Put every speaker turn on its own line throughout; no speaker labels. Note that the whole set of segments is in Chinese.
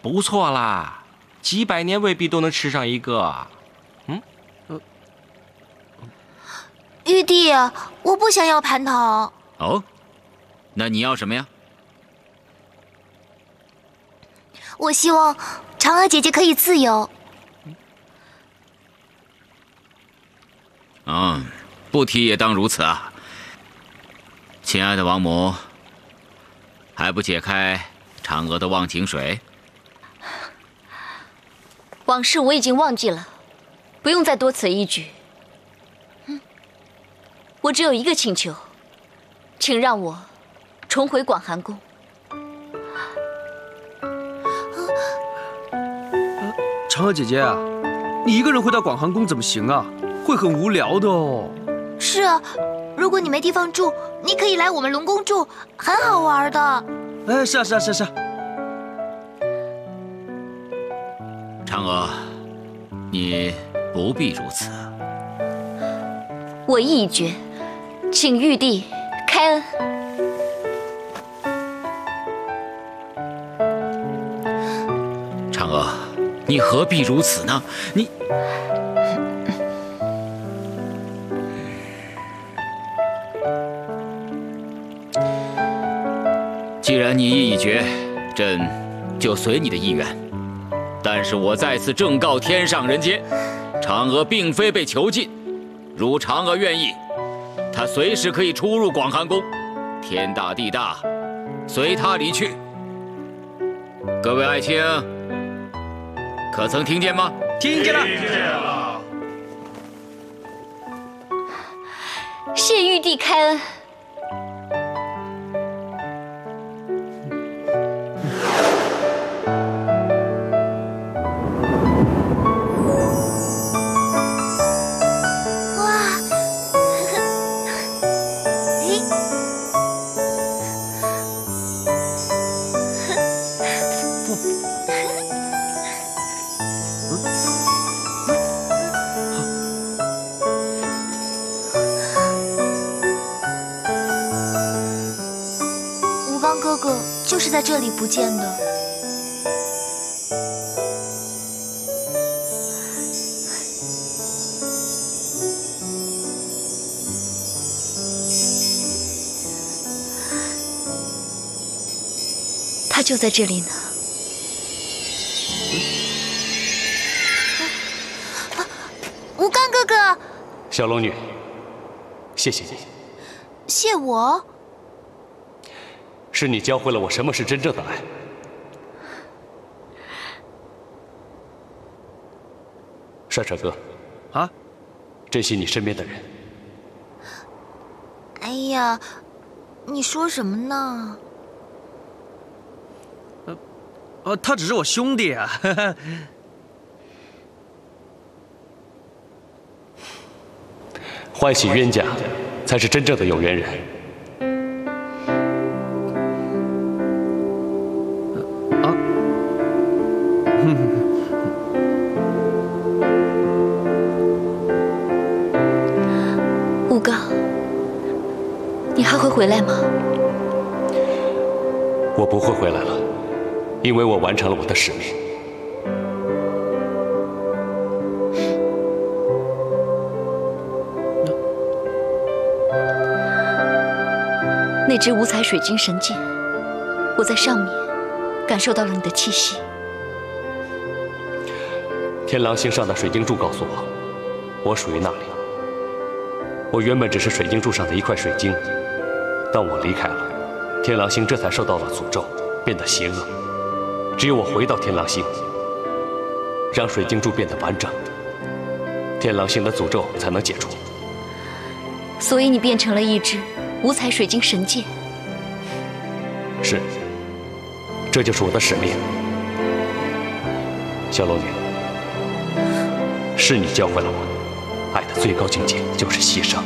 不错啦，几百年未必都能吃上一个。
玉帝，我不想要蟠桃。
哦，那你要什么呀？
我希望嫦娥姐姐可以自由。
不提也当如此啊。亲爱的王母，还不解开嫦娥的忘情水？
往事我已经忘记了，不用再多此一举。我只有一个请求，请让我重回广寒宫。
嫦娥姐姐啊，你一个人回到广寒宫怎么行啊？会很无聊的哦。
是啊，如果你没地方住，你可以来我们龙宫住，很好玩的。
哎，是啊。
嫦娥，你不必如此。
我意已决，请玉帝开恩。
嫦娥，你何必如此呢？你。既然你意已决，朕就随你的意愿。但是我再次正告天上人间，嫦娥并非被囚禁，如嫦娥愿意，她随时可以出入广寒宫，天大地大，随她离去。各位爱卿，可曾听见吗？
听见了。
谢玉帝开恩。
哥哥就是在这里不见的。
他就在这里呢。
吴刚哥哥，
小龙女，谢谢你。
谢我？
是你教会了我什么是真正的爱。帅帅哥，
啊，
珍惜你身边的人。
哎呀，你说什么呢？
他只是我兄弟啊。
欢喜冤家，才是真正的有缘人。
吴刚，你还会回来吗？
我不会回来了，因为我完成了我的使命。
那只五彩水晶神剑，我在上面感受到了你的气息。
天狼星上的水晶柱告诉我，我属于那里。我原本只是水晶柱上的一块水晶，当我离开了，天狼星这才受到了诅咒，变得邪恶。只有我回到天狼星，让水晶柱变得完整，天狼星的诅咒才能解除。
所以你变成了一只五彩水晶神剑。
是，这就是我的使命。小龙女，是你教会了我，爱的最高境界就是牺牲。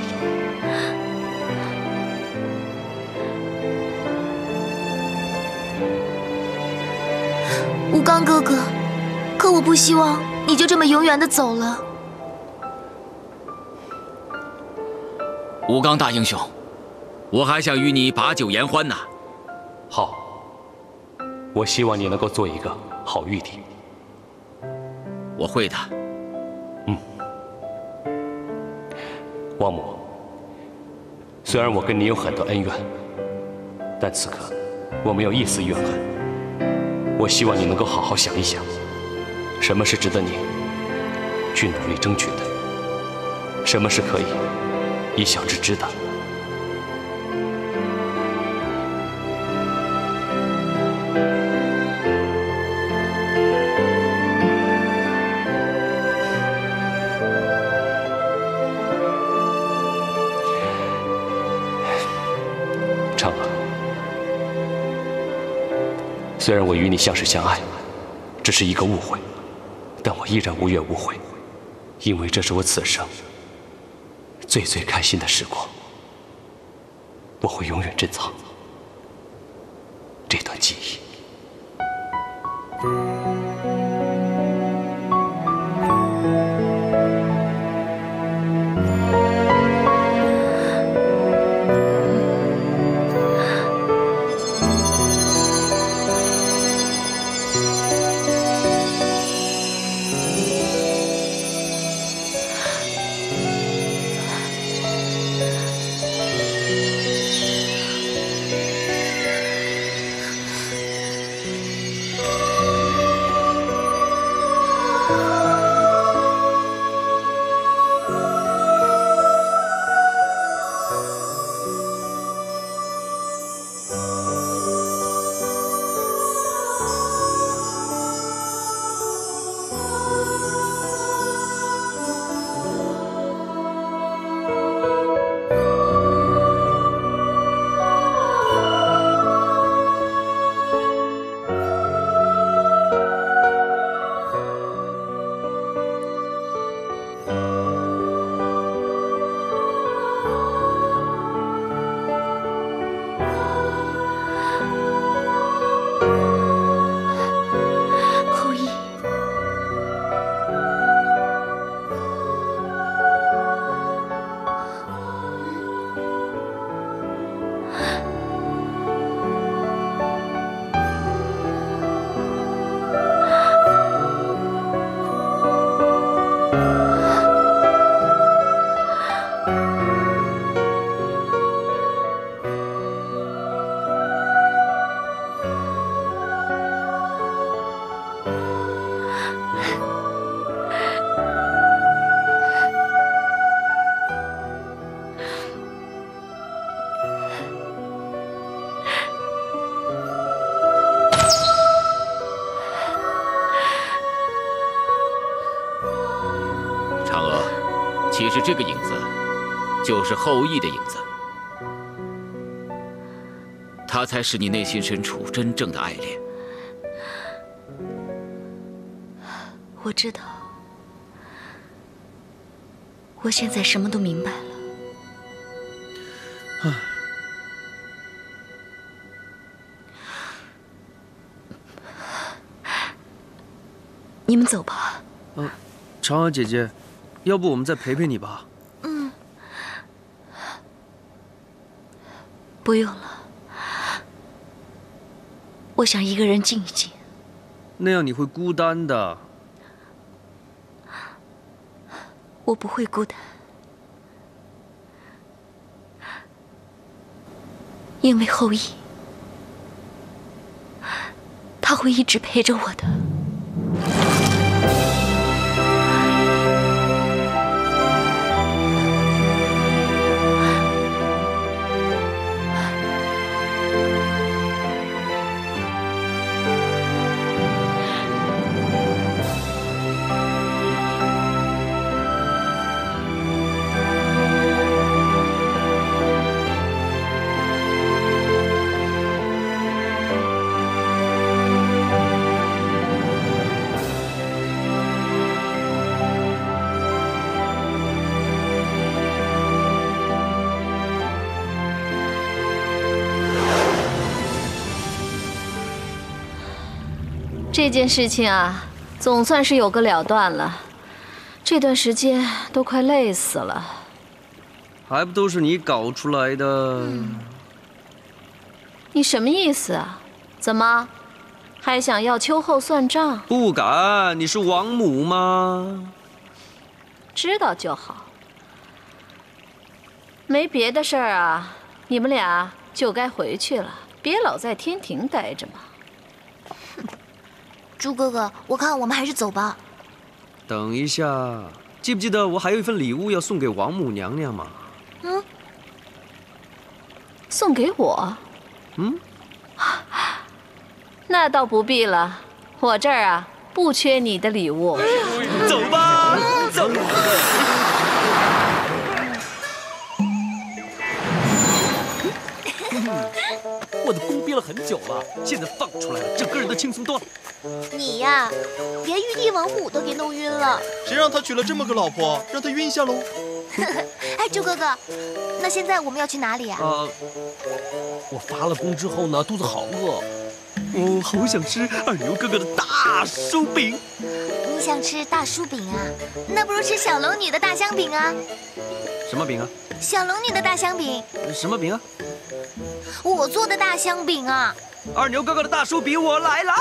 吴刚哥哥，可我不希望你就这么永远的走了。
吴刚大英雄，我还想与你把酒言欢呢。
好，我希望你能够做一个好玉帝。
我会的。
王母，虽然我跟你有很多恩怨，但此刻我没有一丝怨恨。我希望你能够好好想一想，什么是值得你去努力争取的，什么是可以一笑置之的。嫦娥，虽然我与你相识相爱，只是一个误会，但我依然无怨无悔，因为这是我此生最开心的时光。我会永远珍藏这段记忆。
其实这个影子，就是后羿的影子，他才是你内心深处真正的爱恋。
我知道，我现在什么都明白了。你们走吧。
嫦娥姐姐，要不我们再陪陪你吧？
不用了，我想一个人静一静。
那样你会孤单的。
我不会孤单，因为后羿，他会一直陪着我的。
这件事情啊，总算是有个了断了。这段时间都快累死了。
还不都是你搞出来的？
你什么意思啊？怎么，还想要秋后算账？
不敢，你是王母吗？
知道就好。没别的事儿啊，你们俩就该回去了，别老在天庭待着嘛。
猪哥哥，我看我们还是走吧。
等一下，记不记得我还有一份礼物要送给王母娘娘吗？
嗯，
送给我？
嗯，
那倒不必了，我这儿啊不缺你的礼物。
走吧，走。
我的弓憋了很久了，
现在放出来了，整个人都轻松多了。
你呀，连玉帝王母都给弄晕了。
谁让他娶了这么个老婆，让他晕一下喽？
哎，猪哥哥，那现在我们要去哪里呀？
我发了弓之后呢，肚子好饿，
我好想吃二牛哥哥的大酥饼。
你想吃大酥饼啊？那不如吃小龙女的大香饼啊！
什么饼啊？
小龙女的大香饼。
什么饼啊？
我做的大香饼啊！
二牛哥哥的大酥饼，我来啦！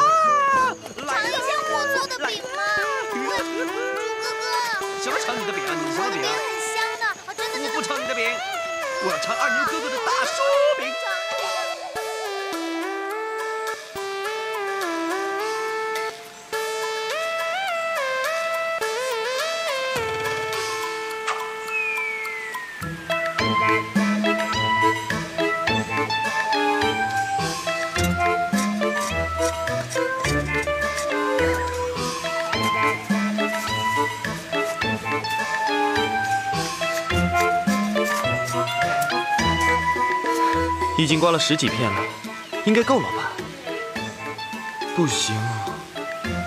尝一下我做的饼嘛！猪哥哥，
什么尝你的饼啊？你什么饼啊？
很香的，真的。
我不尝你的饼，我要尝二牛哥哥的大酥饼。
已经刮了10几片了，应该够了吧？不行，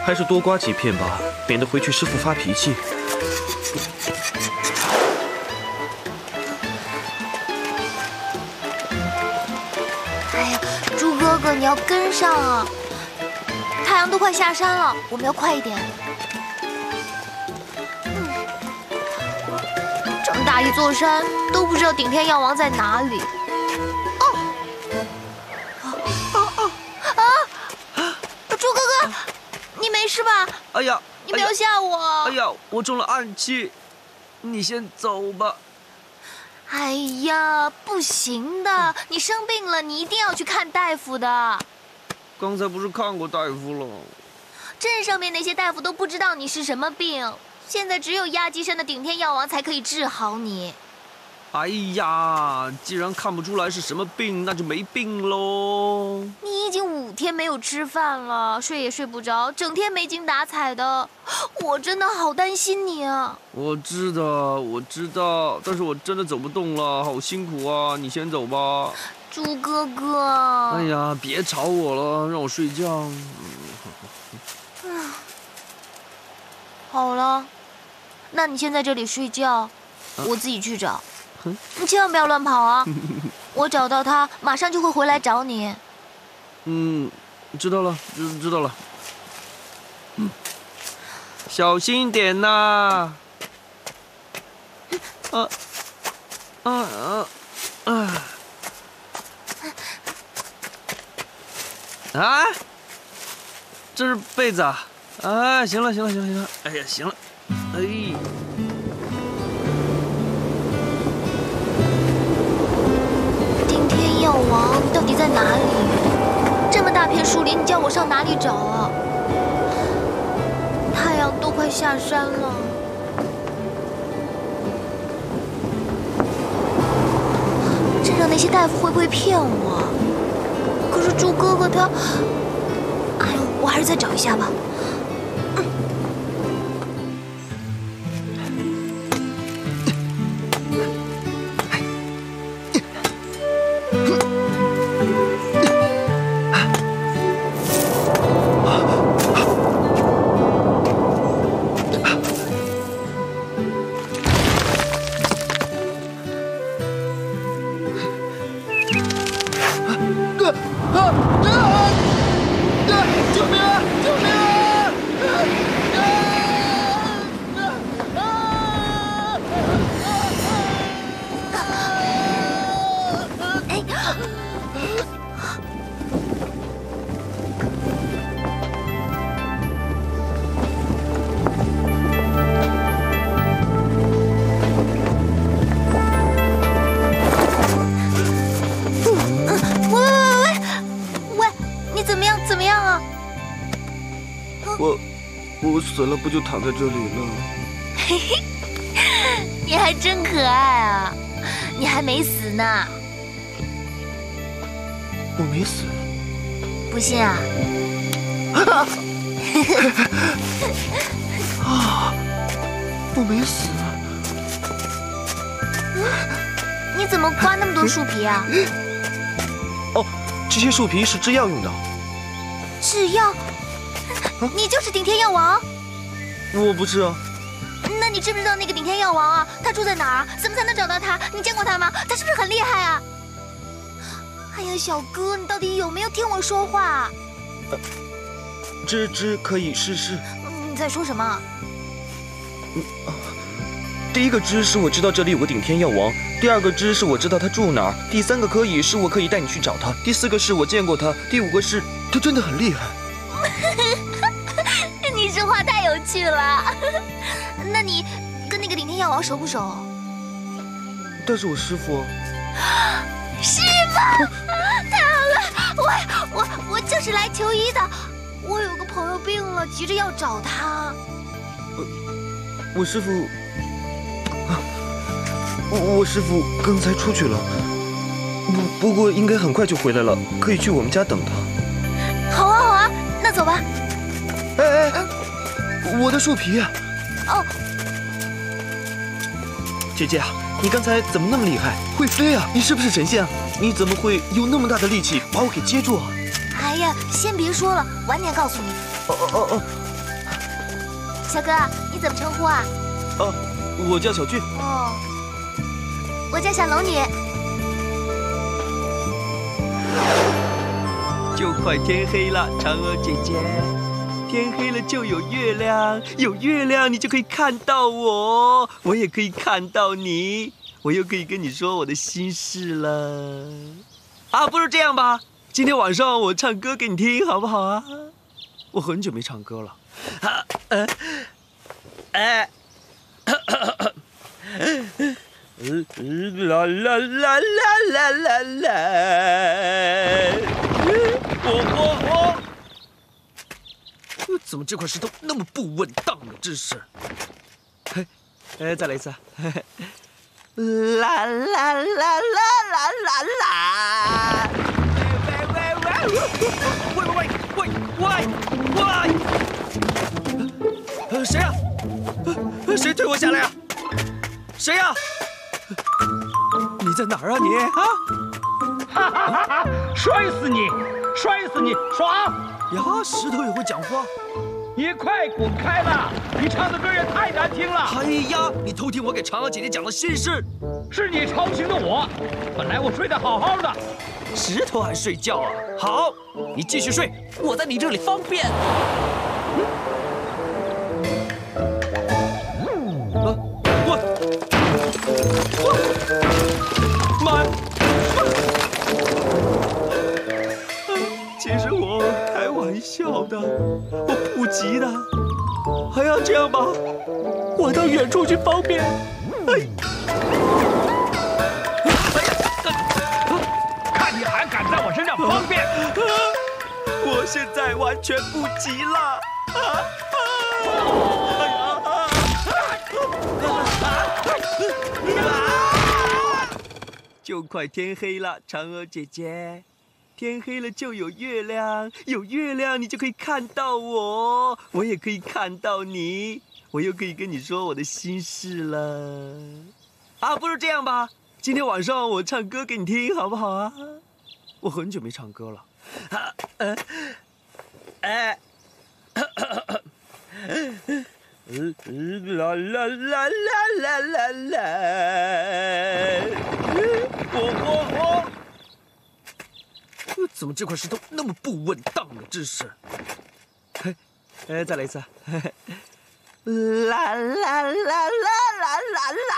还是多刮几片吧，免得回去师傅发脾气。
哎呀，猪哥哥，你要跟上啊！太阳都快下山了，我们要快一点。这么大一座山，都不知道顶天药王在哪里。猪哥哥，你没事吧？
哎呀，
你不要吓我！
哎呀，我中了暗器，你先走吧。
哎呀，不行的，你生病了，你一定要去看大夫的。
刚才不是看过大夫了？
镇上面那些大夫都不知道你是什么病，现在只有压鸡山的顶天药王才可以治好你。
哎呀，既然看不出来是什么病，那就没病喽。
你已经5天没有吃饭了，睡也睡不着，整天没精打采的，我真的好担心你啊！
我知道，但是我真的走不动了，好辛苦啊！你先走吧。
猪哥哥。
哎呀，别吵我了，让我睡觉。
好了，那你先在这里睡觉，我自己去找。你千万不要乱跑啊！我找到他，马上就会回来找你。
知道了，知道了。小心点呐！这是被子啊！啊，行了，哎呀，行了，哎。
药王到底在哪里？这么大片树林，你叫我上哪里找啊？太阳都快下山了。镇上那些大夫会不会骗我？可是猪哥哥他……哎呦，我还是再找一下吧。
我死了不就躺在这里了？
嘿嘿，你还真可爱啊！你还没死呢。
我没死。
不信啊？
啊！我没死。
你怎么刮那么多树皮啊？
哦，这些树皮是制药用的。
制药？你就是顶天药王？
我不是啊。
那你知不知道那个顶天药王啊？他住在哪儿？怎么才能找到他？你见过他吗？他是不是很厉害啊？哎呀，小哥，你到底有没有听我说话？
这可以试试。
你在说什么？
第一个知是我知道这里有个顶天药王，第二个知是我知道他住哪儿，第三个可以是我可以带你去找他，第四个是我见过他，第五个是他真的很厉害。
你说话太有趣了。那你跟那个顶天药王熟不熟？
但是我师父。
是吗？太好了，我就是来求医的。我有个朋友病了，急着要找他。
我师父，我师父刚才出去了，不过应该很快就回来了，可以去我们家等他。
好啊好啊，那走吧。
哎，我的树皮啊！
哦，
姐姐啊，你刚才怎么那么厉害，会飞啊？你是不是神仙啊？你怎么会有那么大的力气把我给接住啊？
哎呀，先别说了，晚点告诉你。
哦。
小哥，你怎么称呼啊？
我叫小俊。
哦，我叫小龙女。
就快天黑了，嫦娥姐姐。天黑了就有月亮，有月亮你就可以看到我，我也可以看到你，我又可以跟你说我的心事了。啊，不如这样吧，今天晚上我唱歌给你听，好不好啊？我很久没唱歌了。啦啦啦啦啦啦！我。怎么这块石头那么不稳当呢？真是。再来一次。啦啦啦啦啦啦啦！喂！谁呀？谁推我下来呀？谁呀？你在哪儿啊你啊？
哈哈哈哈！摔死你！摔死你！爽！
呀，石头也会讲话。
你快滚开吧！你唱的歌也太难听了。
哎呀，你偷听我给嫦娥姐姐讲的心事。
是你吵醒的我，本来我睡得好好的。
石头还睡觉啊？好，你继续睡，我在你这里方便。慢！其实我开玩笑的，我不急的。还要这样吧？我到远处去方便。
看你还敢在我身上方便！
我现在完全不急了。就快天黑了，嫦娥姐姐。天黑了就有月亮，有月亮你就可以看到我，我也可以看到你，我又可以跟你说我的心事了。啊，不如这样吧，今天晚上我唱歌给你听，好不好啊？我很久没唱歌了。啦啦啦啦啦啦！我。怎么这块石头那么不稳当呢？真是。再来一次。啦啦啦啦啦啦啦！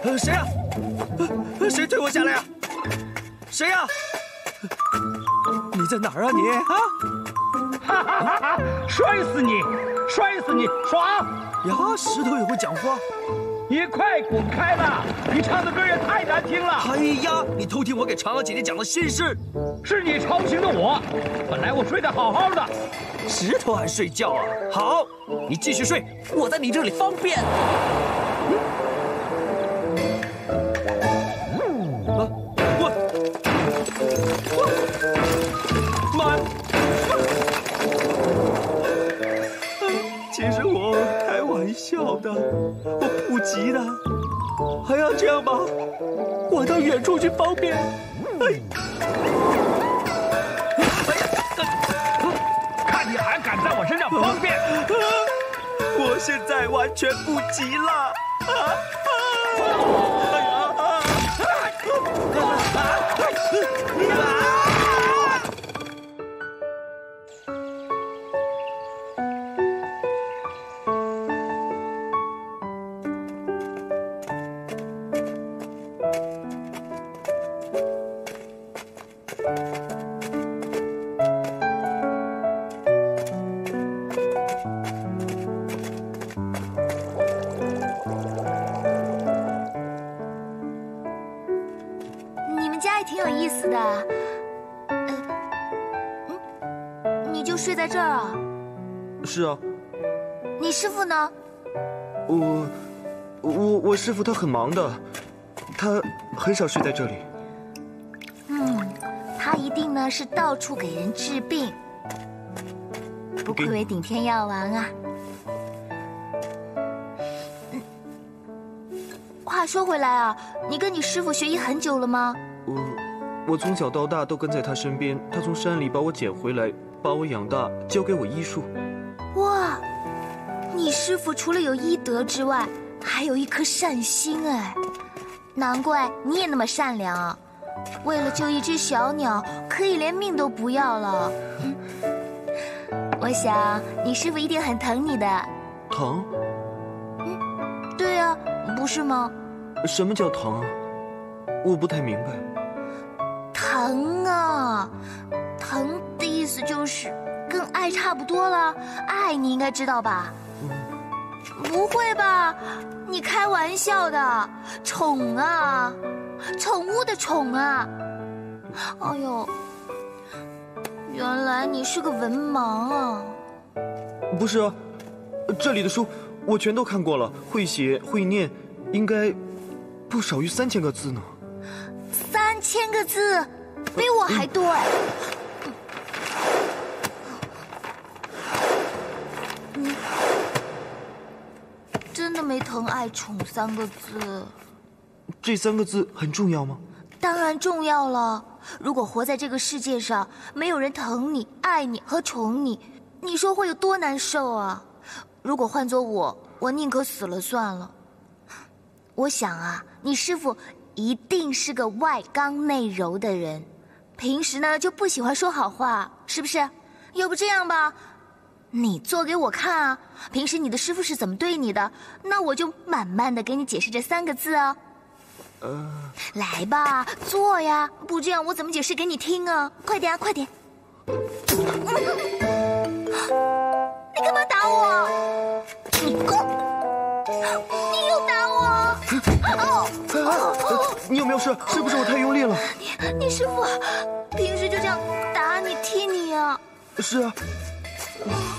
喂！谁呀？谁推我下来呀？谁呀？你在哪儿啊你啊？
哈哈哈哈！摔死你！摔死你！爽！
呀，石头也会讲话。
你快滚开了！你唱的歌也太难听了。
哎呀，你偷听我给嫦娥姐姐讲的心事，
是你吵醒的我。本来我睡得好好的。
石头还睡觉啊？好，你继续睡，我在你这里方便。
慢。其实我开玩笑的，我不急的。还要这样吧？我到远处去方便。
看你还敢在我身上方便！
我现在完全不急了。
挺有意思的。你就睡在这儿啊？
是啊。
你师傅呢？
我师傅他很忙的，他很少睡在这里。
他一定呢是到处给人治病，不愧为顶天药王啊。话说回来啊，你跟你师傅学医很久了吗？
我从小到大都跟在他身边，他从山里把我捡回来，把我养大，教给我医术。
哇，你师傅除了有医德之外，还有一颗善心哎，难怪你也那么善良啊！为了救一只小鸟，可以连命都不要了。我想你师傅一定很疼你的。
疼？
对呀，不是吗？
什么叫疼啊？我不太明白。
疼啊，疼的意思就是跟爱差不多了。爱你应该知道吧？不会吧？你开玩笑的？宠啊，宠物的宠啊。哎呦，原来你是个文盲啊。
不是啊，这里的书我全都看过了，会写会念，应该不少于3000个字呢。
3000个字，比我还多哎。你真的没疼爱宠3个字？
这3个字很重要吗？
当然重要了。如果活在这个世界上，没有人疼你、爱你和宠你，你说会有多难受啊？如果换做我宁可死了算了。我想啊，你师傅一定是个外刚内柔的人，平时呢就不喜欢说好话，是不是？要不这样吧，你做给我看啊，平时你的师傅是怎么对你的，那我就慢慢的给你解释这3个字啊。来吧，做呀，不这样我怎么解释给你听啊？快点啊，快点！你干嘛打我？你你又打我！
你有没有事？是不是我太用力了？
你师傅平时就这样打你踢你啊？
是啊，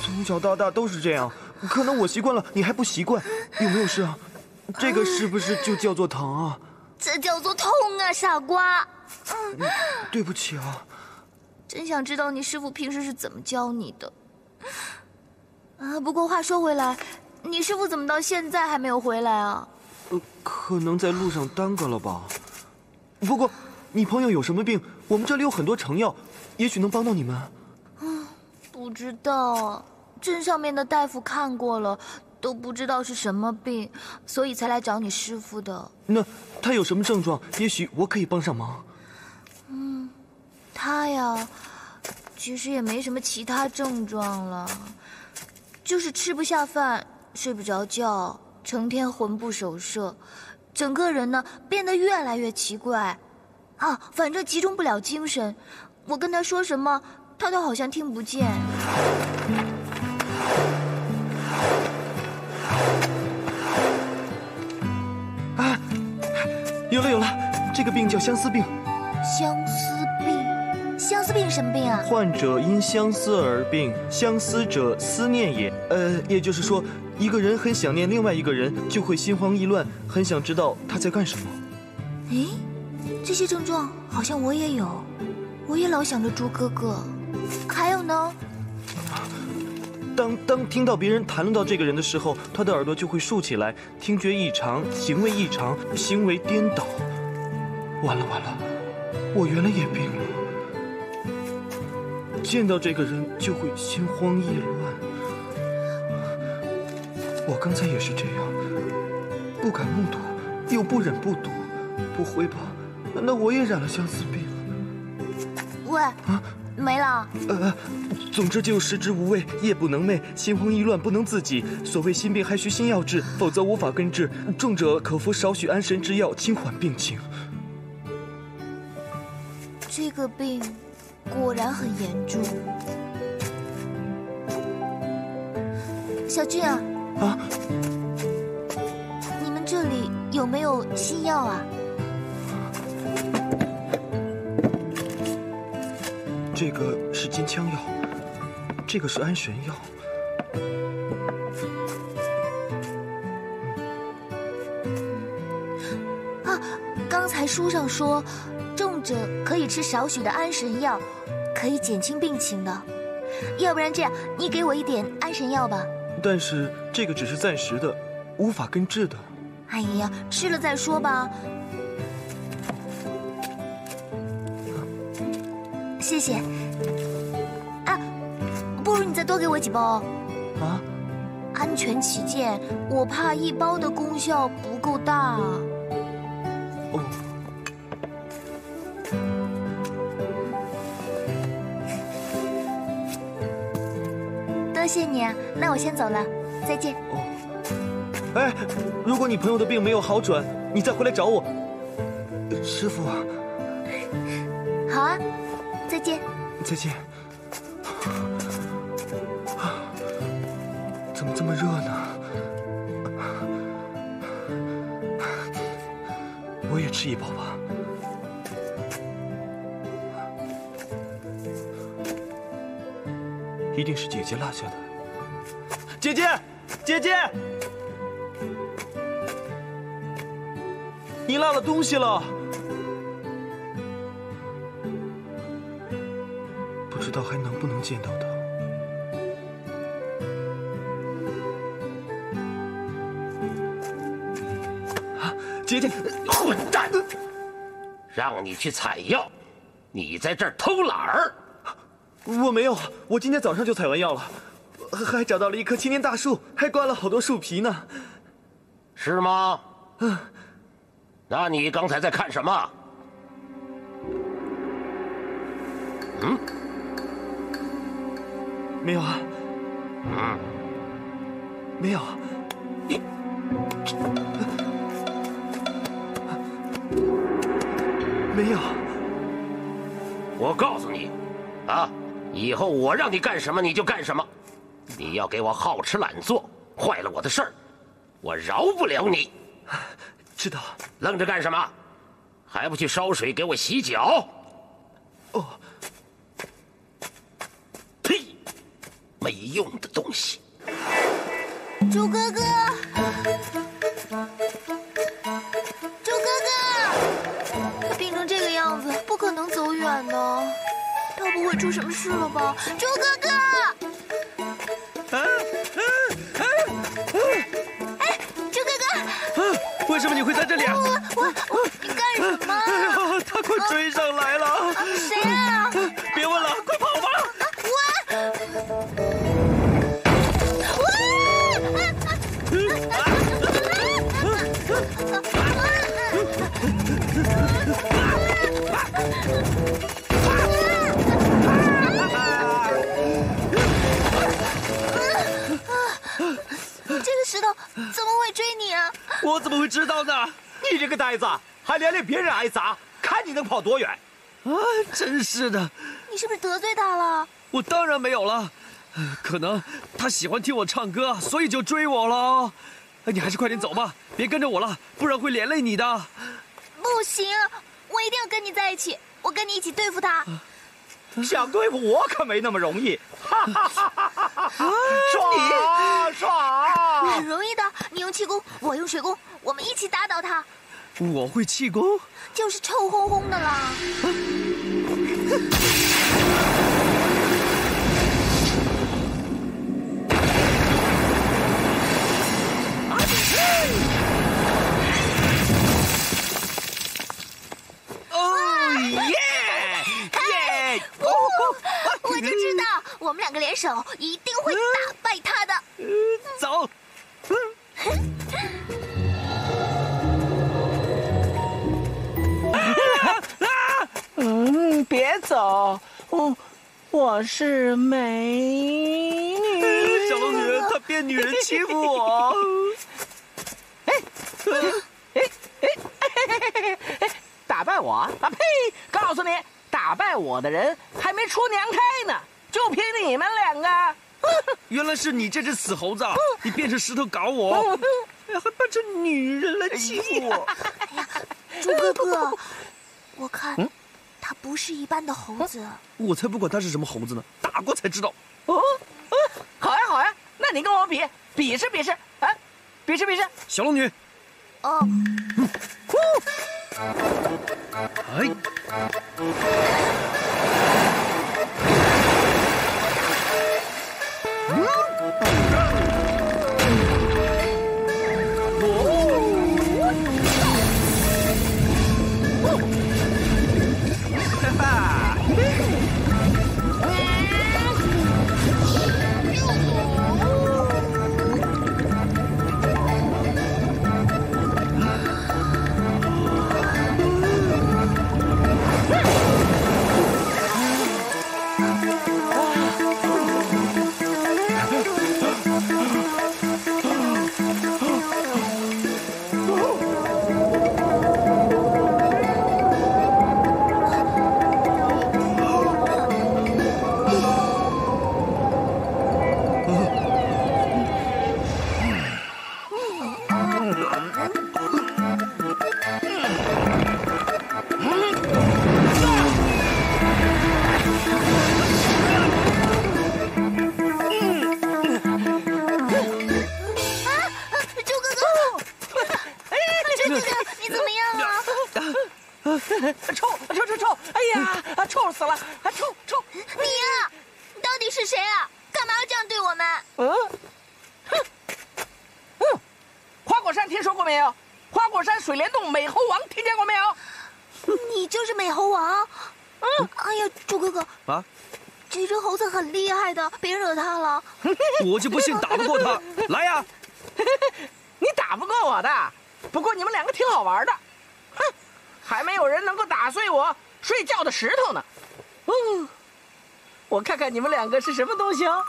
从小到大都是这样，可能我习惯了，你还不习惯。有没有事啊？这个是不是就叫做疼啊？
这叫做痛啊，傻瓜！
对不起啊。
真想知道你师傅平时是怎么教你的。不过话说回来，你师傅怎么到现在还没有回来啊？
可能在路上耽搁了吧。不过你朋友有什么病，我们这里有很多成药，也许能帮到你们。
不知道，镇上面的大夫看过了，都不知道是什么病，所以才来找你师傅的。
那他有什么症状？也许我可以帮上忙。
他呀，其实也没什么其他症状了，就是吃不下饭，睡不着觉，成天魂不守舍，整个人呢变得越来越奇怪。反正集中不了精神，我跟他说什么，他都好像听不见。
有了有了，这个病叫相思病。
相思病？相思病什么病啊？
患者因相思而病，相思者思念也。也就是说，一个人很想念另外一个人，就会心慌意乱，很想知道他在干什么。
诶，这些症状好像我也有，我也老想着猪哥哥。还有呢？
当听到别人谈论到这个人的时候，他的耳朵就会竖起来，听觉异常，行为异常，行为颠倒。完了完了，我原来也病了。见到这个人就会心慌意乱。我刚才也是这样，不敢目睹，又不忍不睹。不会吧？那我也染了相思病？
喂，没了。
总之就食之无味，夜不能寐，心慌意乱不能自己。所谓心病还需心药治，否则无法根治。重者可服少许安神之药，轻缓病情。
这个病果然很严重。小俊啊，你们这里有没有新药啊？
这个是金枪药，这个是安神药。
刚才书上说，重者可以吃少许的安神药，可以减轻病情的。要不然这样，你给我一点安神药吧。
但是这个只是暂时的，无法根治的。
哎呀，吃了再说吧。谢谢。啊，不如你再多给我几包。
啊？
安全起见，我怕一包的功效不够大。
哦。
多谢你啊，那我先走了，再见。
哦。哎，如果你朋友的病没有好转，你再回来找我。师傅啊。
好啊。再见。
再见。怎么这么热呢？我也吃一包吧。一定是姐姐落下的。姐姐，姐姐，你落了东西了。不知道还能不能见到他。啊，姐姐，
混蛋！让你去采药，你在这儿偷懒儿。
我没有，我今天早上就采完药了，还找到了一棵青年大树，还刮了好多树皮呢。
是吗？那你刚才在看什么？
没有啊。没有。没有。
我告诉你，啊，以后我让你干什么你就干什么，你要给我好吃懒做，坏了我的事儿，我饶不了你。
知道。
愣着干什么？还不去烧水给我洗脚？
哦。
呸！没用的东西。
猪哥哥，猪哥哥，他病成这个样子，不可能走远的。他不会出什么事了吧？猪哥哥！哎，猪哥哥！
为什么你会在这里啊？
你干什么？
哎呀，他快追上来了！
谁啊？
别问了，快跑吧！
这个石头怎么会追你啊？
我怎么会知道呢？你这个呆子，还连累别人挨砸，看你能跑多远！啊，真是的！
你是不是得罪他了？
我当然没有了，可能他喜欢听我唱歌，所以就追我了。你还是快点走吧，别跟着我了，不然会连累你的。
不不行，我一定要跟你在一起，我跟你一起对付他。
想对付我可没那么容易，哈哈哈哈哈哈！爽！
很容易的，你用气功，我用水功，我们一起打倒他。
我会气功，
就是臭烘烘的啦。我就知道，我们两个联手一定会打败他的。
走。
别走，我是美女。
小龙女，她变女人欺负我。
打败我？啊呸！告诉你，打败我的人还没出娘胎呢，就凭你们两个。
原来是你这只死猴子，你变成石头搞我，还扮成女人来欺负我。
哎呀，猪哥哥，我看他不是一般的猴子。
我才不管他是什么猴子呢，打过才知道。
好呀好呀，那你跟我比试比试啊，比试比试。
小龙女。
哦。
哎。
臭！哎呀，臭死了！臭！
你呀，你到底是谁啊？干嘛要这样对我们？
花果山听说过没有？花果山水帘洞美猴王听见过没有？
你就是美猴王？哎呀，猪哥哥
啊，
这只猴子很厉害的，别惹它了。
我就不信打不过它。来呀！
你打不过我的，不过你们两个挺好玩的。哼，还没有人能够打碎我睡觉的石头呢。我看看你们两个是什么东西哦。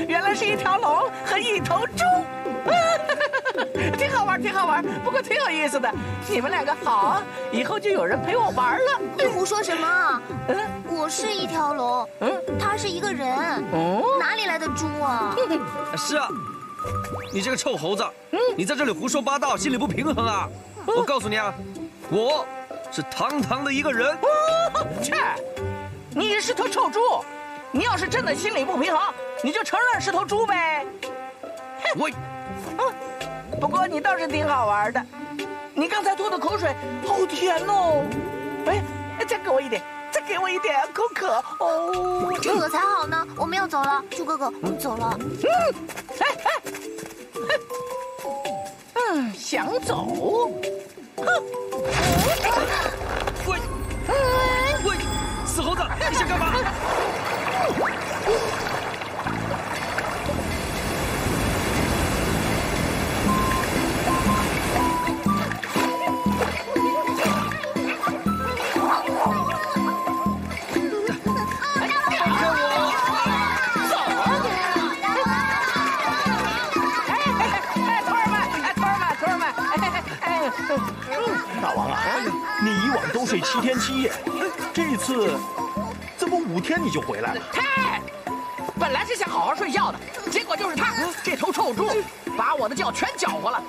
原来是一条龙和一头猪，挺好玩，不过挺有意思的。你们两个好啊，以后就有人陪我玩了。
你胡说什么啊？我是一条龙，他是一个人，哪里来的猪啊？
是啊，你这个臭猴子，你在这里胡说八道，心里不平衡啊！我告诉你啊，我是堂堂的一个人。
切，你是头臭猪。你要是真的心里不平衡，你就承认是头猪呗。
我，
不过你倒是挺好玩的。你刚才吐的口水好甜哦。哎，再给我一点，口渴哦。
这可才好呢，我们要走了，猪哥哥，走了。
想走？
喂，死猴子，你想干嘛？
同
水7天7夜，这一次怎么5天你就回来了？
本来是想好好睡觉的，结果就是他这头臭猪把我的觉全搅和了，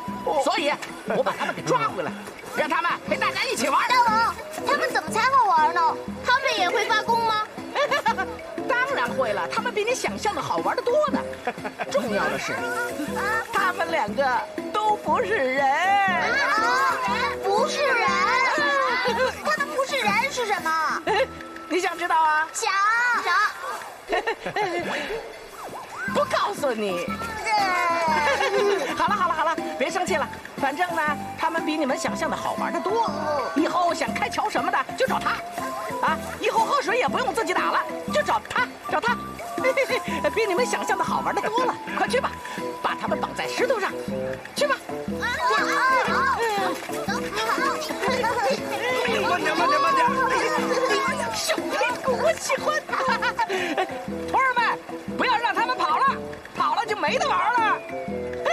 所以我把他们给抓回来，让他们陪大家一起玩。
大王，他们怎么才好玩呢？他们也会发功吗？
当然会了，他们比你想象的好玩得多呢。重要的是，他们2个都不是人。
不是人？他们不是人是什么？
你想知道啊？
想。
不告诉你。好了，别生气了。反正呢，他们比你们想象的好玩得多。以后想开桥什么的就找他，啊，以后喝水也不用自己打了，就找他。比你们想象的好玩得多了。快去吧，把他们绑在石头上，去吧。慢点！小屁股，我喜欢。徒儿们，不要让他们跑了就没得玩了。
喂，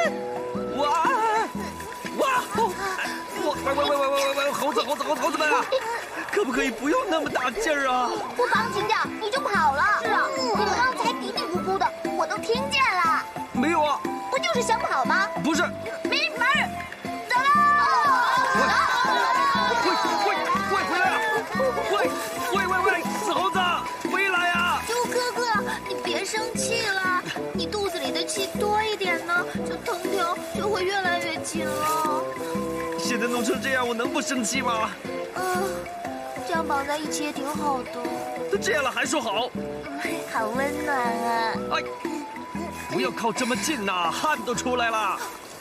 猴子们啊，可不可以不用那么大劲儿啊？
不绑紧点，你就跑了。是啊，你们刚才嘀嘀咕咕的，我都听见了。
没有啊。
不就是想跑吗？
不是。
没门儿！走喽！
回来了！喂，死猴子，回来呀！
猪哥哥，你别生气了，你肚子里的气多一点呢，这藤条就会越来越紧了。
现在弄成这样，我能不生气吗？
这样绑在一起也挺好的。
都这样了还说好？
好温暖啊！
哎，不要靠这么近呐，汗都出来了。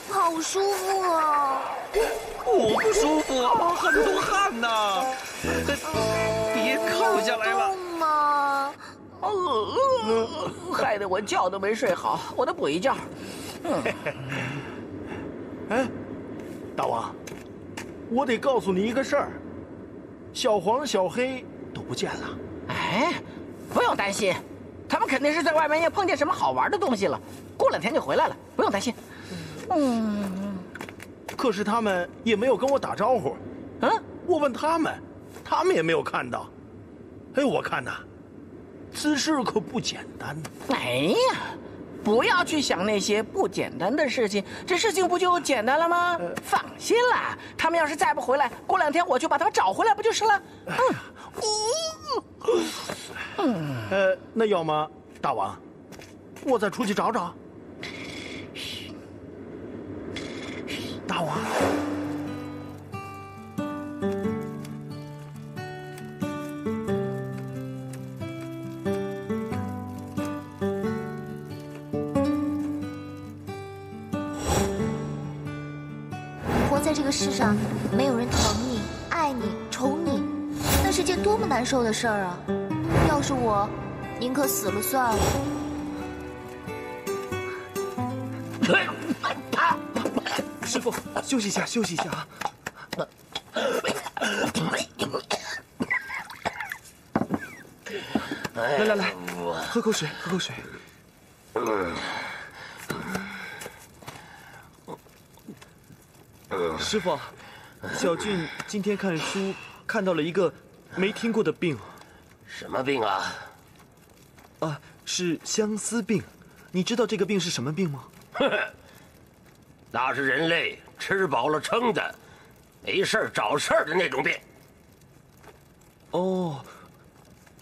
好舒服啊！
我不舒服啊，很多汗呐。别靠下来了。
嘛，
害得我觉都没睡好，我得补一觉。
哎，大王，我得告诉你一个事儿，小黄、小黑都不见了。
哎，不用担心，他们肯定是在外面又碰见什么好玩的东西了，过2天就回来了，不用担心。
可是他们也没有跟我打招呼。我问他们也没有看到。哎，我看呐，此事可不简单。
哎呀，不要去想那些不简单的事情，这事情不就简单了吗？放心啦，他们要是再不回来，过2天我就把他们找回来，不就是了？
那要么大王，我再出去找找。大王。
活在这个世上，没有人疼你、爱你、宠你，那是件多么难受的事儿啊！要是我，宁可死了算了。
师傅，休息一下啊！来，喝口水。师傅，小俊今天看书看到了一个没听过的病。
什么病啊？
是相思病。你知道这个病是什么病吗？
那是人类吃饱了撑的，没事儿找事儿的那种病。
哦，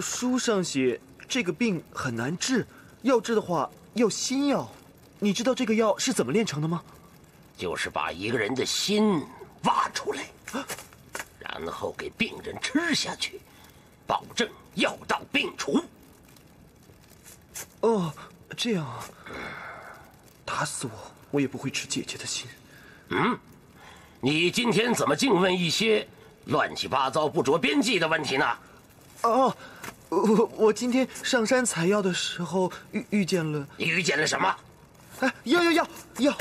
书上写这个病很难治，要治的话要心药。你知道这个药是怎么炼成的吗？
就是把一个人的心挖出来，然后给病人吃下去，保证药到病除。
哦，这样啊！打死我也不会吃姐姐的心。
你今天怎么净问一些乱七八糟、不着边际的问题呢？
我今天上山采药的时候遇见了。
你遇见了什么？
药。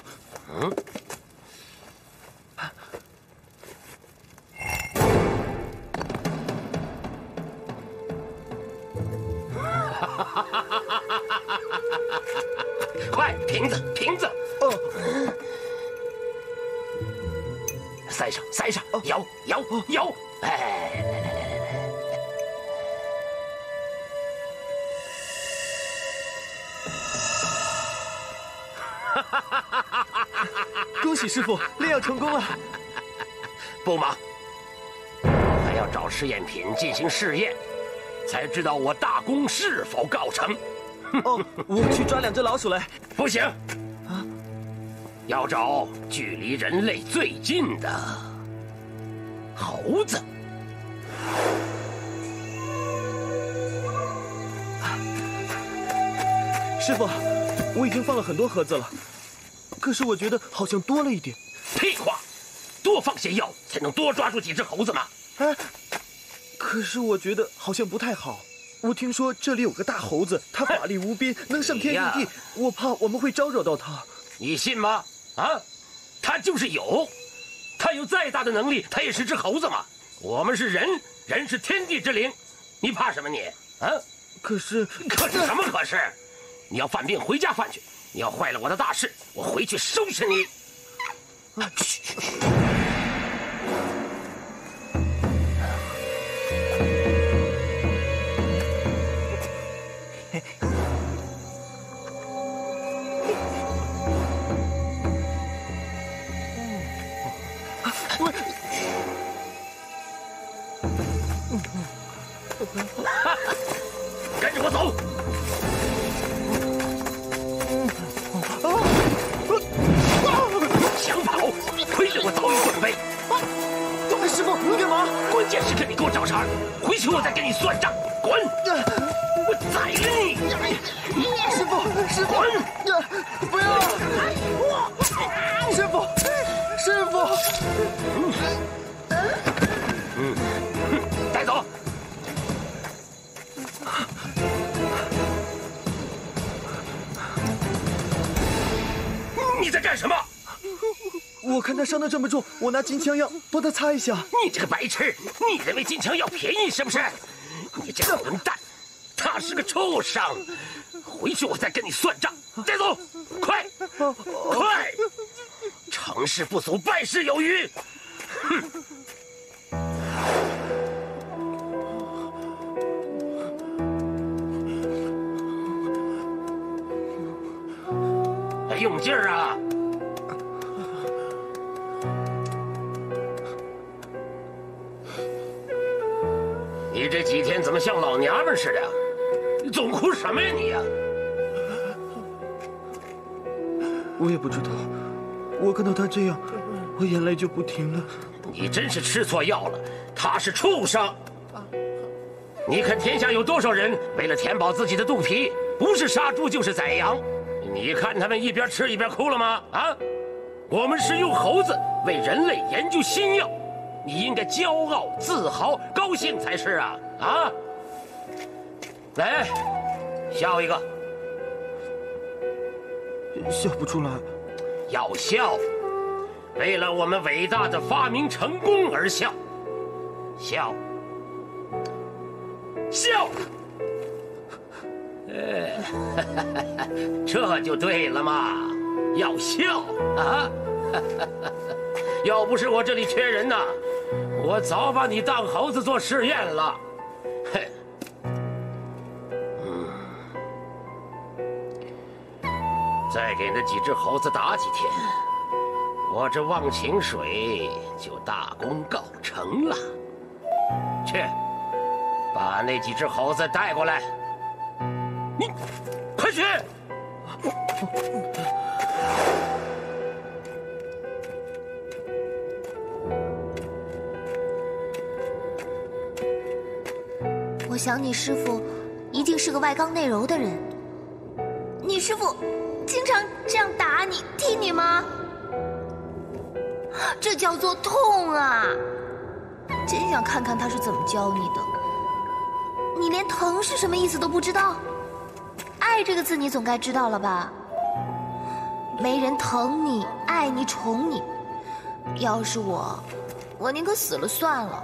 快，瓶子！塞上，摇！哎，来！
恭喜师傅，炼药成功了。
不忙，我还要找试验品进行试验，才知道我大功是否告成。
哦，我去抓2只老鼠来。
不行，啊，要找距离人类最近的猴子。
师傅，我已经放了很多盒子了，可是我觉得好像多了一点。
屁话，多放些药才能多抓住几只猴子嘛。
哎，可是我觉得好像不太好。我听说这里有个大猴子，他法力无边，能上天入地，我怕我们会招惹到他。
你信吗？啊，他就是有，他有再大的能力，他也是只猴子嘛。我们是人，人是天地之灵，你怕什么你？啊？可是什么可是？你要犯病回家犯去，你要坏了我的大事，我回去收拾你。跟着我走。想跑，亏了我早有准备。
师傅，你干嘛？
关键时刻你给我找茬，回去我再跟你算账。滚！我宰了你！
师傅，师傅，不要！师傅，师傅！
带走。你在干什么？
我看他伤得这么重，我拿金枪药帮他擦一下。
你这个白痴，你认为金枪药便宜是不是？你这个混蛋，他是个畜生！回去我再跟你算账。带走，快，快！成事不足，败事有余。哼！用劲儿啊！你这几天怎么像老娘们似的？你总哭什么呀你呀？
我也不知道，我看到他这样，我眼泪就不停了。
你真是吃错药了，他是畜生。你看天下有多少人为了填饱自己的肚皮，不是杀猪就是宰羊？你看他们一边吃一边哭了吗？啊，我们是用猴子为人类研究新药，你应该骄傲、自豪、高兴才是啊！啊，来，笑一个。
笑不出来。
要笑，为了我们伟大的发明成功而笑，笑，笑。这就对了嘛，要笑啊！要不是我这里缺人呐，我早把你当猴子做试验了。哼，再给那几只猴子打几天，我这忘情水就大功告成了。去，把那几只猴子带过来。你快去！
我想你师傅一定是个外刚内柔的人。你师傅经常这样打你、踢你吗？这叫做痛啊！真想看看他是怎么教你的。你连疼是什么意思都不知道？爱这个字你总该知道了吧？没人疼你、爱你、宠你。要是我宁可死了算了。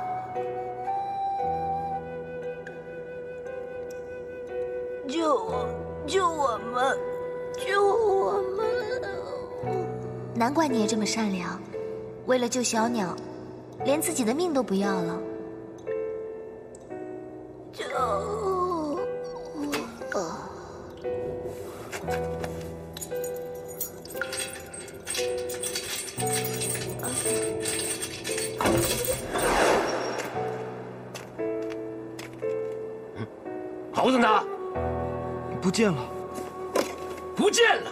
救我！救我们！救我们！难怪你也这么善良，为了救小鸟，连自己的命都不要了。救我！
猴子呢？
不见了。
不见了！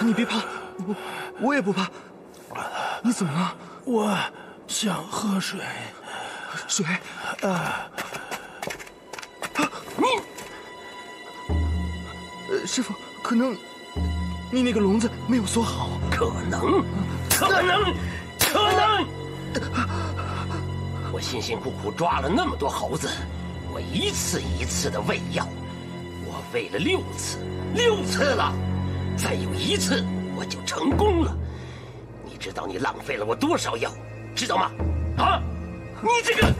你别怕，我也不怕。你怎么了？
我想喝水。
水？师傅，可能你那个笼子没有锁好。
可能！我辛辛苦苦抓了那么多猴子，我一次一次的喂药，我喂了6次了，再有1次我就成功了。你知道你浪费了我多少药，知道吗？啊！你这个！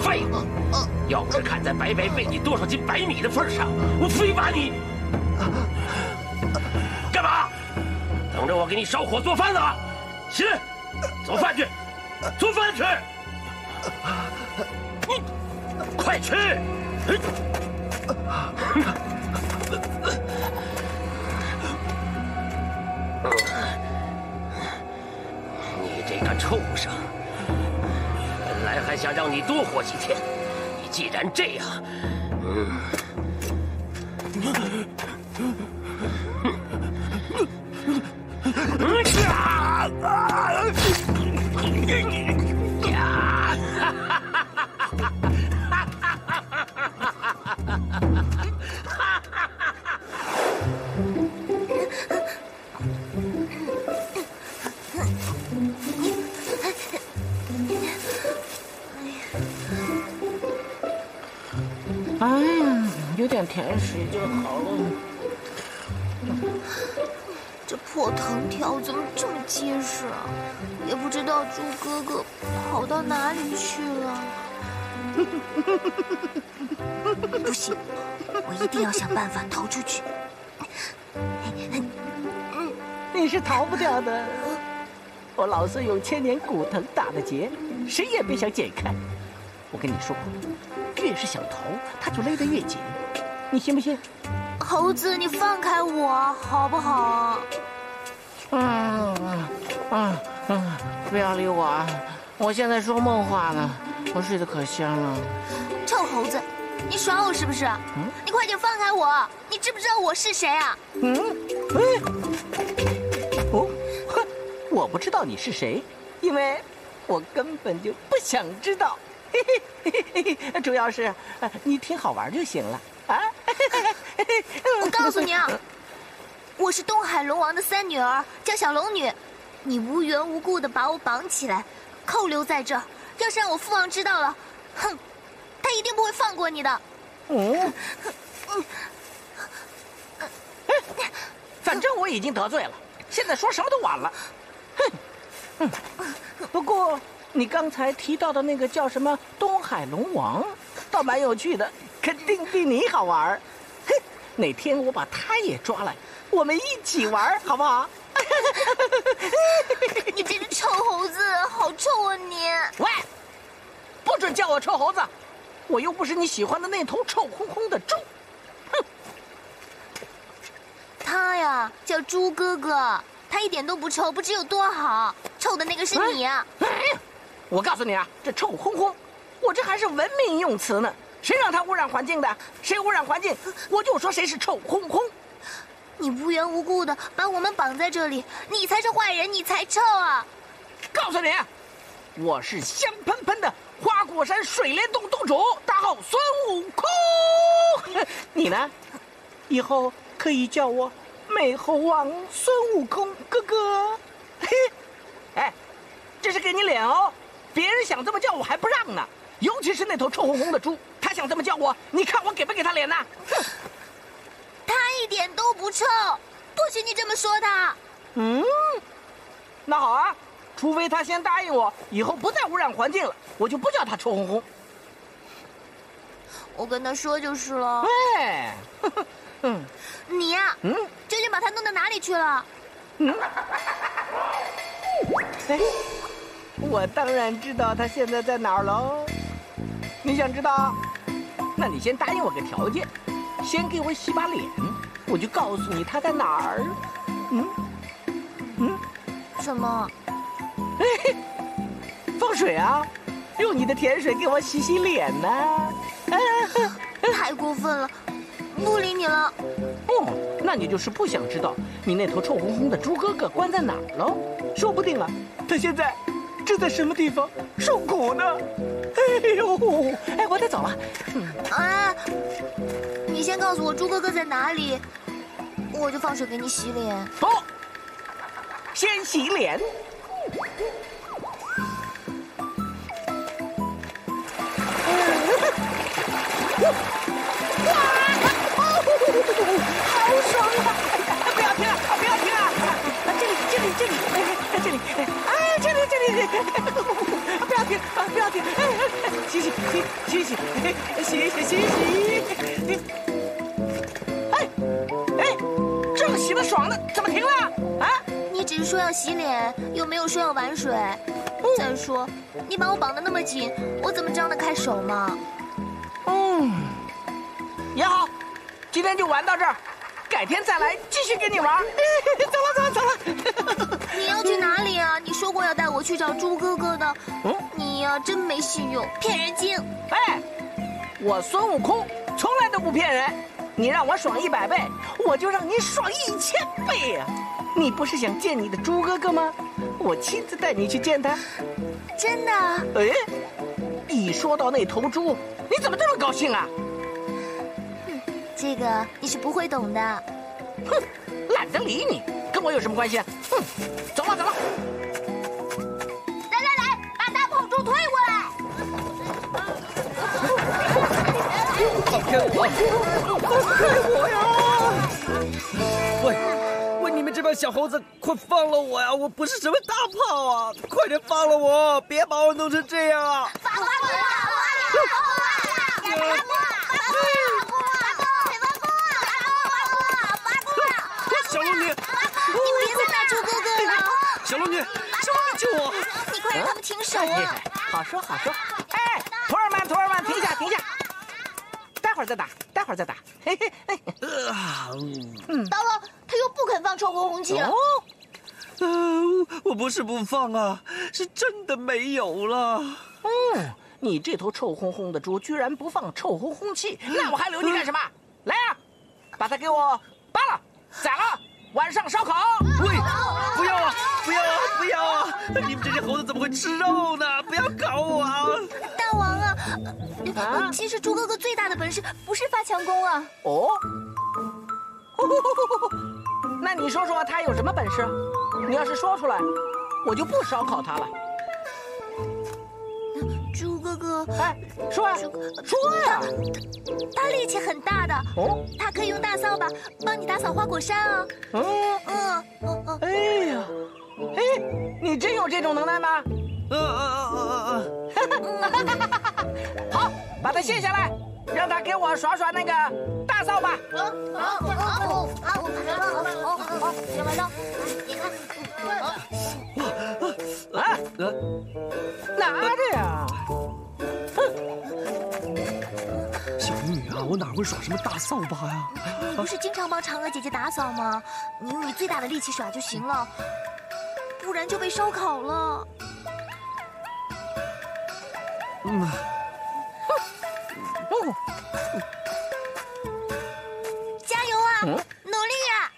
废物！要不是看在白白喂你多少斤白米的份上，我非把你……干嘛？等着我给你烧火做饭呢？起来，做饭去，做饭去！你快去！你这个畜生！本来还想让你多活几天，你既然这样，
哎呀，有点甜水就好了。
这破藤条怎么这么结实啊？也不知道猪哥哥跑到哪里去了。不行，我一定要想办法逃出去。
你是逃不掉的。我老孙有千年古藤打的结，谁也别想解开。我跟你说，越是想逃，他就勒得越紧，你信不信？
猴子，你放开我好不好？
不要理我啊！我现在说梦话呢，我睡得可香了。
臭猴子，你耍我是不是？你快点放开我！你知不知道我是谁啊？
我不知道你是谁，因为我根本就不想知道。主要是你挺好玩就行了啊！
我告诉你啊，我是东海龙王的3女儿，叫小龙女。你无缘无故的把我绑起来，扣留在这儿，要是让我父王知道了，哼，他一定不会放过你的。
反正我已经得罪了，现在说什么都晚了。不过你刚才提到的那个叫什么东海龙王，倒蛮有趣的，肯定比你好玩。哪天我把他也抓来，我们一起玩，好不好？
你这只臭猴子，好臭啊你！
喂，不准叫我臭猴子，我又不是你喜欢的那头臭烘烘的猪。
他呀，叫猪哥哥，他一点都不臭，不知有多好。臭的那个是你啊！
我告诉你啊，这臭烘烘，我这还是文明用词呢。谁让他污染环境的？谁污染环境，我就说谁是臭烘烘。
你无缘无故的把我们绑在这里，你才是坏人，你才臭啊！
告诉你，我是香喷喷的花果山水帘洞洞主，大号孙悟空。你呢？以后可以叫我美猴王孙悟空哥哥。哎，这是给你脸哦，别人想这么叫我还不让呢。尤其是那头臭烘烘的猪，他想这么叫我，你看我给不给他脸呢？
他一点都不臭，不许你这么说他。
那好啊，除非他先答应我，以后不再污染环境了，我就不叫他臭烘烘。
我跟他说就是了。
哎，
你呀，究竟把他弄到哪里去了？
哎，我当然知道他现在在哪儿喽。你想知道？那你先答应我个条件，先给我洗把脸，我就告诉你他在哪儿。
什么？
放水啊！用你的甜水给我洗洗脸呢。
太过分了，不理你了。
那你就是不想知道你那头臭烘烘的猪哥哥关在哪儿了？说不定啊，他现在正在什么地方受苦呢。我得走了。
你先告诉我猪哥哥在哪里，我就放水给你洗脸。
先洗脸。好爽啊！不要停啊！不要停啊！这里，这里，不要停啊！不要停！洗！正洗得爽的，怎么停了啊？
你只是说要洗脸，又没有说要玩水。再说，你把我绑得那么紧，我怎么张得开手嘛？
也好，今天就玩到这儿，改天再来继续跟你玩。走了。
你要去哪里啊？你说过要带我去找猪哥哥的。你呀，真没信用，骗人精。
我孙悟空从来都不骗人。你让我爽100倍，我就让你爽1000倍呀！你不是想见你的猪哥哥吗？我亲自带你去见他。
真的？
一说到那头猪，你怎么这么高兴啊？
这个你是不会懂的。
懒得理你，跟我有什么关系？走了。
来，把大炮猪推过来。
放开我呀！喂，你们这帮小猴子，快放了我呀！我不是什么大炮啊！快点放了我，别把我弄成这样啊！
小龙女，你别再打猪哥哥了！
小龙女，救我！
你快让他们停手啊！
好说。徒儿们，停下！待会儿再打。
大王，他又不肯放臭烘烘器了。
我不是不放啊，是真的没有了。
你这头臭烘烘的猪居然不放臭烘烘器，那我还留你干什么？来啊，把它给我扒了，宰了，晚上烧烤。
喂，不要啊！你们这些猴子怎么会吃肉呢？不要搞我啊！
大王啊，其实猪哥哥最大的本事不是发强功啊。
那你说说他有什么本事？你要是说出来，我就不烧烤他了。
猪哥哥，
说呀！
他力气很大的。他可以用大扫把帮你打扫花果山啊。
你真有这种能耐吗？好，把它卸下来，让他给我耍耍那个大扫把。拿着呀！
小龙女啊，我哪会耍什么大扫把呀？
你不是经常帮嫦娥姐姐打扫吗？你用你最大的力气耍就行了，不然就被烧烤了。加油啊！努力呀！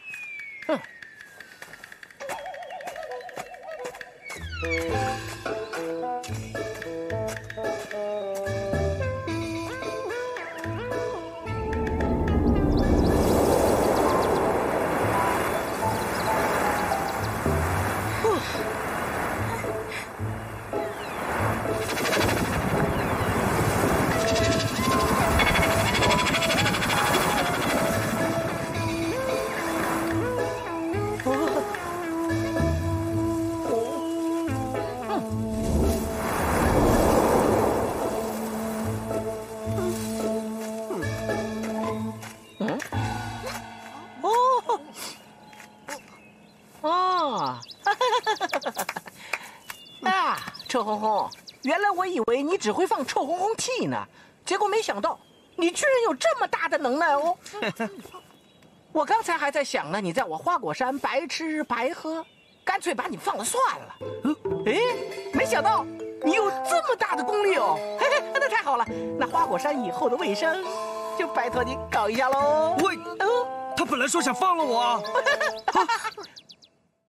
臭烘烘，原来我以为你只会放臭烘烘器呢，结果没想到你居然有这么大的能耐哦！
我刚才还在想呢，你在我花果山白吃白喝，干脆把你放了算了。哎，没想到你有这么大的功力哦！嘿嘿，那太好了，那花果山以后的卫生就拜托你搞一下喽。
他本来说想放了我。